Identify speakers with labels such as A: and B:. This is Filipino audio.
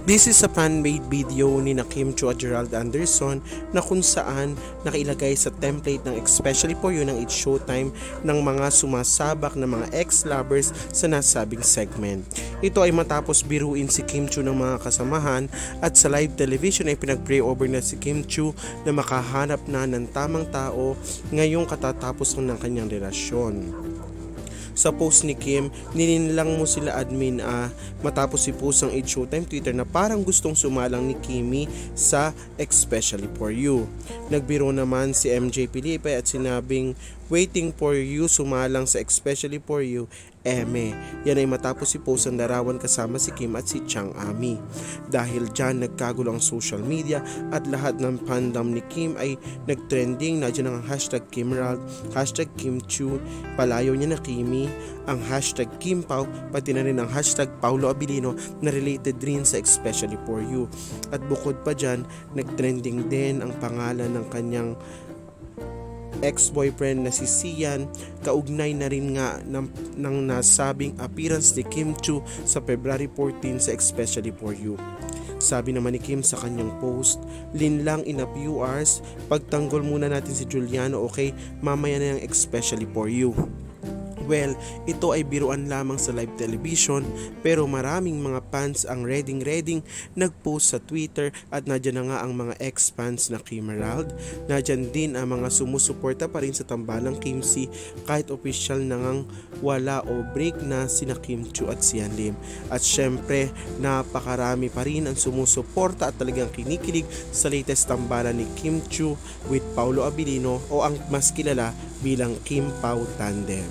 A: This is a fan-made video ni Kim Chu at Gerald Anderson na kung saan nakailagay sa template ng Especially For You ng It's Showtime ng mga sumasabak na mga ex-lovers sa nasabing segment. Ito ay matapos biruin si Kim Chu ng mga kasamahan at sa live television ay pinag-pray over na si Kim Chu na makahanap na ng tamang tao ngayong katatapos ng kanyang relasyon. Sa post ni Kim, nilinlang mo sila admin matapos i-post ang It's Showtime Twitter na parang gustong sumalang ni Kimi sa Especially For You. Nagbiro naman si MJ Felipe at sinabing waiting for you sumalang sa Especially For You, eme. Yan ay matapos i-post ang larawan kasama si Kim at si Chang Ami. Dahil dyan nagkagulo ang social media at lahat ng fandom ni Kim ay nagtrending na dyan ang hashtag Kimrald, hashtag Kim Chu, palayo niya na Kimi, ang hashtag Kim Pao, pati na rin ang hashtag Paulo Abilino na related rin sa Especially For You. At bukod pa dyan, nagtrending din ang pangalan ng kanyang ex-boyfriend na si Sian, kaugnay na rin nga ng nasabing appearance ni Kim Chu sa February 14 sa Especially For You. Sabi naman ni Kim sa kanyang post, linlang in a few hours, pagtanggol muna natin si Juliano, okay? Mamaya na yung Especially For You. Well, ito ay biruan lamang sa live television pero maraming mga fans ang reading nagpost sa Twitter at nadyan na nga ang mga ex-fans na Kimrald. Nadyan din ang mga sumusuporta pa rin sa tambalang Kim C kahit official na ngang wala o break na sina Kim Chu at Sian Lim. At syempre, napakarami pa rin ang sumusuporta at talagang kinikilig sa latest tambalan ni Kim Chu with Paulo Abilino o ang mas kilala bilang Kim Pao Tandem.